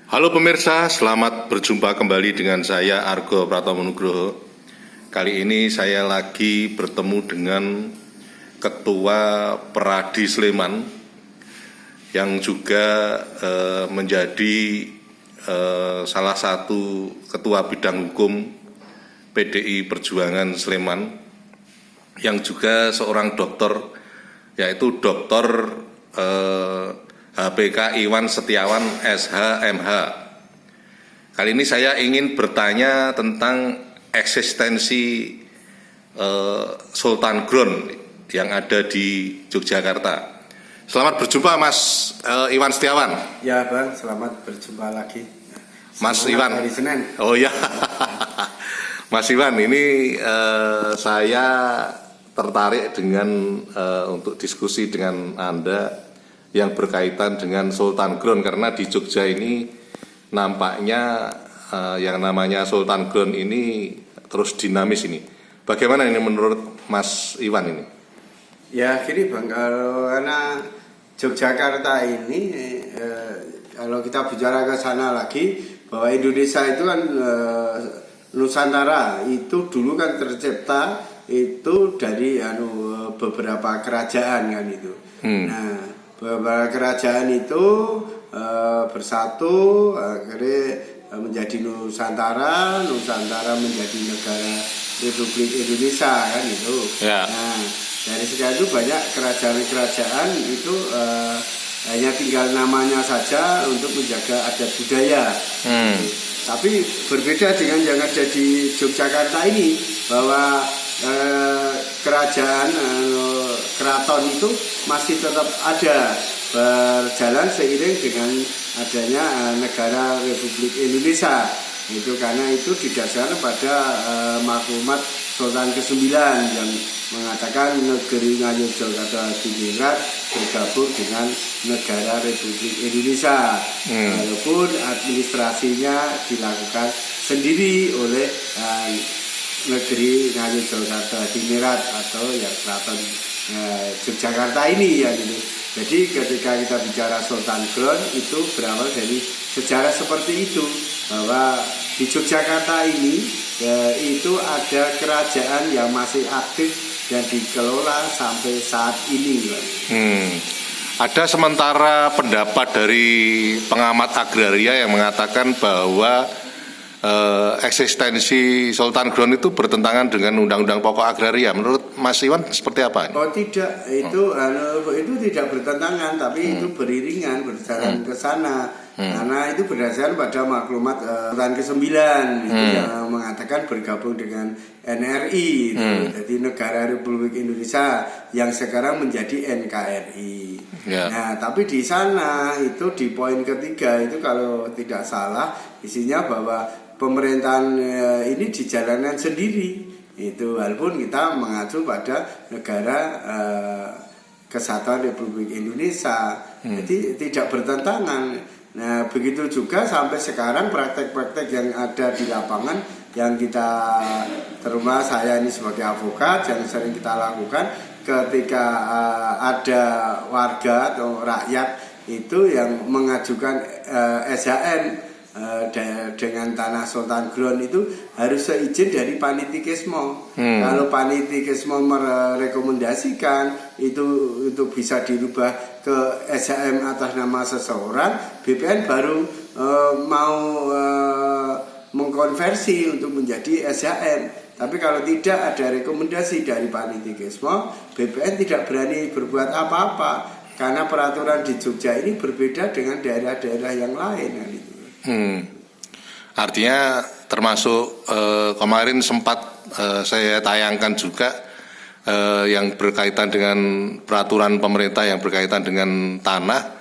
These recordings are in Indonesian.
Halo pemirsa, selamat berjumpa kembali dengan saya Argo Pratomo Nugroho. Kali ini saya lagi bertemu dengan Ketua Peradi Sleman yang juga menjadi salah satu Ketua Bidang Hukum PDI Perjuangan Sleman, yang juga seorang dokter, yaitu Dr. HPK Iwan Setiawan SH.MH. Kali ini saya ingin bertanya tentang eksistensi Sultan Ground yang ada di Yogyakarta. Selamat berjumpa Mas Iwan Setiawan. Ya Bang, selamat berjumpa lagi. Mas Iwan. Hari Senin. Oh ya, Mas Iwan, ini saya tertarik dengan untuk diskusi dengan Anda yang berkaitan dengan Sultan Ground, karena di Jogja ini nampaknya yang namanya Sultan Ground ini terus dinamis ini. Bagaimana ini menurut Mas Iwan ini? Ya gini Bang, karena Yogyakarta ini kalau kita bicara ke sana lagi, bahwa Indonesia itu kan Nusantara itu dulu kan tercipta itu dari beberapa kerajaan kan itu. Nah, beberapa kerajaan itu bersatu akhirnya menjadi Nusantara menjadi negara Republik Indonesia kan itu. Ya. Nah, dari sekarang itu banyak kerajaan-kerajaan itu hanya tinggal namanya saja untuk menjaga adat budaya. Tapi berbeda dengan yang ada di Yogyakarta ini, bahwa kerajaan keraton itu masih tetap ada, berjalan seiring dengan adanya negara Republik Indonesia. Itu karena itu didasarkan pada maklumat Sultan ke-9 yang mengatakan negeri Ngayogyakarta bergabung dengan negara Republik Indonesia. Walaupun administrasinya dilakukan sendiri oleh negeri Ngayogyakarta atau yang keraton Yogyakarta ini ya gitu. Jadi ketika kita bicara Sultan Ground itu berawal dari sejarah seperti itu, bahwa di Yogyakarta ini itu ada kerajaan yang masih aktif dan dikelola sampai saat ini. Ada sementara pendapat dari pengamat agraria yang mengatakan bahwa eksistensi Sultan Ground itu bertentangan dengan Undang-Undang Pokok Agraria. Menurut Mas Iwan seperti apa ini? Oh tidak, itu tidak bertentangan, tapi itu beriringan, berjalan ke sana. Karena itu berdasarkan pada maklumat Sultan ke-9 itu yang mengatakan bergabung dengan NRI, jadi Negara Republik Indonesia yang sekarang menjadi NKRI. Nah, tapi di sana itu di poin ketiga itu kalau tidak salah isinya bahwa pemerintahan ini dijalankan sendiri. Itu walaupun kita mengacu pada negara Kesatuan Republik Indonesia, jadi tidak bertentangan. Nah, begitu juga sampai sekarang praktek-praktek yang ada di lapangan yang kita, terutama saya ini sebagai avokat, yang sering kita lakukan ketika ada warga atau rakyat itu yang mengajukan SHM dengan tanah Sultan Ground itu harus seizin dari Panitikesmo. Kalau Panitikesmo merekomendasikan itu bisa dirubah ke SHM atas nama seseorang, BPN baru mau mengkonversi untuk menjadi SHM. Tapi kalau tidak ada rekomendasi dari Panitikesmo, BPN tidak berani berbuat apa-apa, karena peraturan di Jogja ini berbeda dengan daerah-daerah yang lain kan itu. Artinya termasuk kemarin sempat saya tayangkan juga yang berkaitan dengan peraturan pemerintah yang berkaitan dengan tanah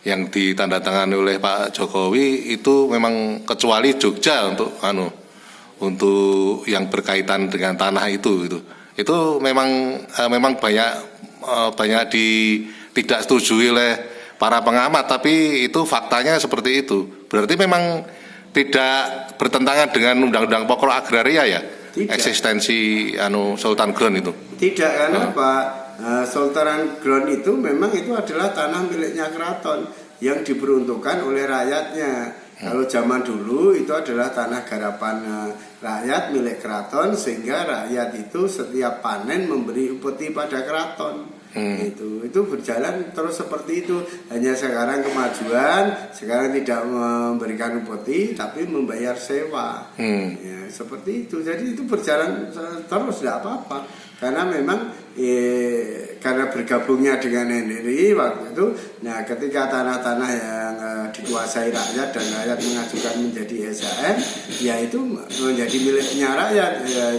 yang ditandatangani oleh Pak Jokowi, itu memang kecuali Jogja untuk yang berkaitan dengan tanah itu memang banyak tidak setujui oleh para pengamat, tapi itu faktanya seperti itu. Berarti memang tidak bertentangan dengan Undang-Undang Pokok Agraria ya? Tidak. Eksistensi Sultan Ground itu? Tidak, karena Pak Sultan Ground itu memang itu adalah tanah miliknya keraton yang diperuntukkan oleh rakyatnya. Kalau zaman dulu itu adalah tanah garapan rakyat milik keraton, sehingga rakyat itu setiap panen memberi upeti pada keraton. Itu berjalan terus seperti itu. Hanya sekarang kemajuan, sekarang tidak memberikan upeti tapi membayar sewa. Ya, seperti itu. Jadi itu berjalan terus, tidak apa-apa. Karena memang karena bergabungnya dengan NRI waktu itu, nah ketika tanah-tanah yang dikuasai rakyat dan rakyat mengajukan menjadi SHM, ya itu menjadi miliknya rakyat,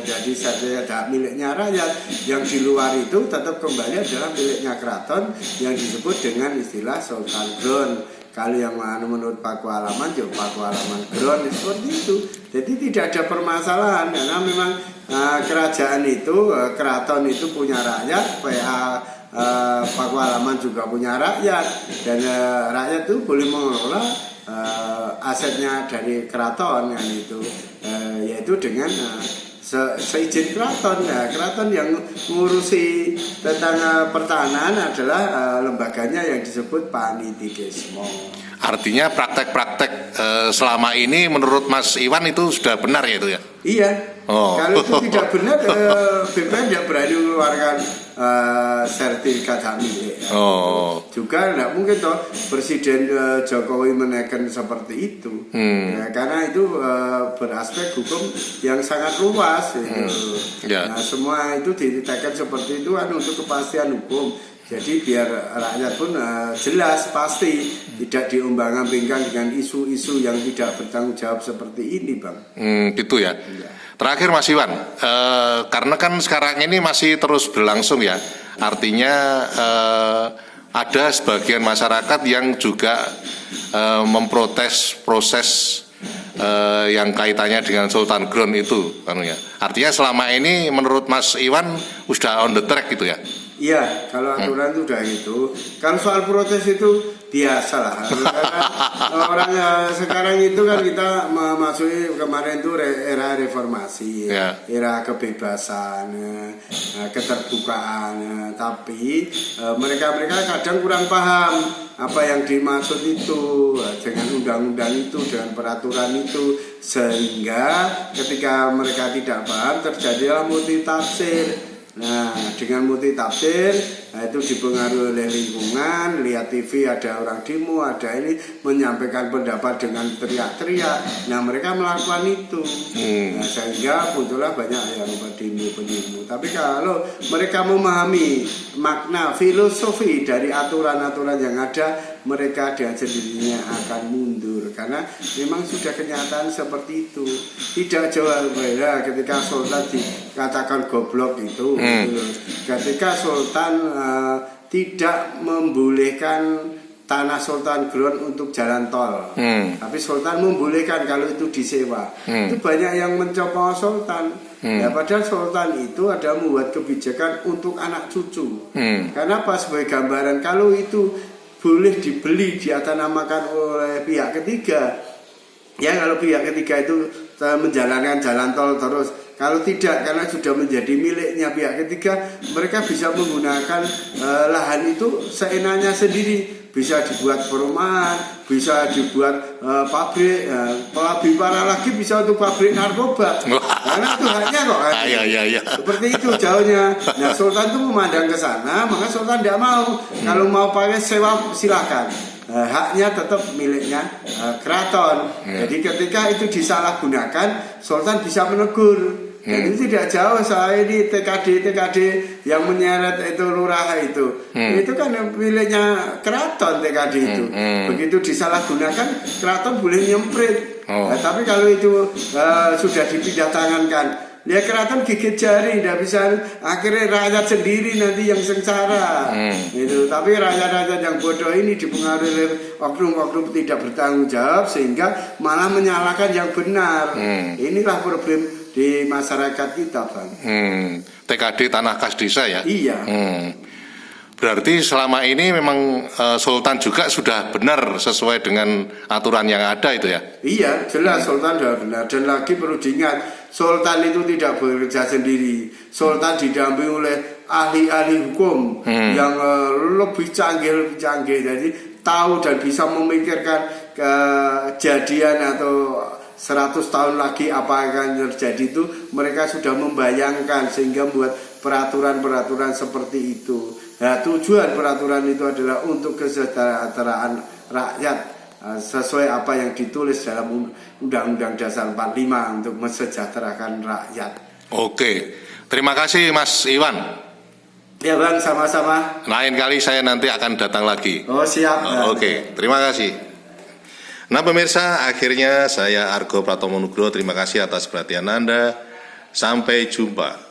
jadi sertifikat miliknya rakyat. Yang di luar itu tetap kembali adalah miliknya keraton yang disebut dengan istilah Sultan Ground. Kalau yang menurut Paku Alaman, ya Paku Alaman Ground, seperti itu. Jadi tidak ada permasalahan karena memang kerajaan itu, keraton itu punya rakyat, Paku Alaman juga punya rakyat, dan rakyat itu boleh mengelola asetnya dari keraton kan itu, yaitu dengan seizin keraton. Nah, keraton yang mengurusi tentang pertahanan adalah lembaganya yang disebut Panitikesmo. Artinya praktek-praktek selama ini menurut Mas Iwan itu sudah benar ya itu ya? Iya. Kalau itu tidak benar, BPN tidak berani mengeluarkan sertifikat hak milik. Juga tidak mungkin toh Presiden Jokowi menaikkan seperti itu. Ya, karena itu beraspek hukum yang sangat luas. Nah, semua itu ditekan seperti itu untuk kepastian hukum. Jadi biar rakyat pun jelas pasti, tidak diombang-ambingkan dengan isu-isu yang tidak bertanggung jawab seperti ini, Bang. Gitu ya. Terakhir Mas Iwan, karena kan sekarang ini masih terus berlangsung ya, artinya ada sebagian masyarakat yang juga memprotes proses yang kaitannya dengan Sultan Ground itu, artinya selama ini menurut Mas Iwan sudah on the track gitu ya? Iya, kalau aturan itu udah itu. Kalau soal protes itu biasa lah. Orang sekarang itu kan kita memasuki kemarin itu era reformasi, era kebebasan, keterbukaan. Tapi mereka kadang kurang paham apa yang dimaksud itu dengan undang-undang itu, dengan peraturan itu, sehingga ketika mereka tidak paham terjadilah multitafsir. Nah, dengan multitafsir, itu dipengaruhi oleh lingkungan, lihat TV ada orang demo, ada ini menyampaikan pendapat dengan teriak-teriak. Nah, mereka melakukan itu. Nah, sehingga muncullah banyak yang pendemo. Tapi kalau mereka memahami makna filosofi dari aturan-aturan yang ada, mereka dengan sendirinya akan mundur karena memang sudah kenyataan seperti itu. Tidak jauh berbeda ketika Sultan dikatakan goblok itu, ketika Sultan tidak membolehkan tanah Sultan Ground untuk jalan tol, tapi Sultan membolehkan kalau itu disewa. Itu banyak yang mencopot Sultan. Ya, padahal Sultan itu ada membuat kebijakan untuk anak cucu. Karena apa? Sebagai gambaran, kalau itu boleh dibeli diatasnamakan oleh pihak ketiga, ya kalau pihak ketiga itu menjalankan jalan tol terus, kalau tidak karena sudah menjadi miliknya pihak ketiga, mereka bisa menggunakan lahan itu seenaknya sendiri. Bisa dibuat perumahan, bisa dibuat pabrik, lebih parah lagi bisa untuk pabrik narkoba. Karena itu haknya kok kan. Seperti itu jauhnya. Nah, Sultan itu memandang ke sana, maka Sultan tidak mau. Kalau mau pakai sewa silakan. Haknya tetap miliknya keraton. Jadi ketika itu disalahgunakan, Sultan bisa menegur. Dan itu tidak jauh saya ini TKD yang menyeret itu lurah itu kan miliknya keraton TKD itu. Begitu disalahgunakan, keraton boleh nyemprit. Tapi kalau itu sudah dipindah tangankan, ya keraton gigit jari, tidak bisa. Akhirnya rakyat sendiri nanti yang sengsara. Itu. Tapi rakyat-rakyat yang bodoh ini dipengaruhi oleh oknum-oknum tidak bertanggung jawab sehingga malah menyalahkan yang benar. Inilah problem di masyarakat kita, Bang. TKD tanah kas desa ya? Iya. Berarti selama ini memang Sultan juga sudah benar sesuai dengan aturan yang ada itu ya? Iya, jelas Sultan sudah benar. Dan lagi perlu diingat, Sultan itu tidak bekerja sendiri. Sultan didampingi oleh ahli-ahli hukum yang lebih canggih. Jadi tahu dan bisa memikirkan kejadian atau 100 tahun lagi apa akan terjadi itu, mereka sudah membayangkan sehingga membuat peraturan-peraturan seperti itu. Nah, tujuan peraturan itu adalah untuk kesejahteraan rakyat, sesuai apa yang ditulis dalam Undang-Undang Dasar 45 untuk mensejahterakan rakyat. Oke, terima kasih Mas Iwan. Ya Bang, sama-sama. Lain kali saya nanti akan datang lagi. Oh siap. Oke, terima kasih. Nah pemirsa, akhirnya saya Argo Pratomo Nugroho, terima kasih atas perhatian Anda. Sampai jumpa.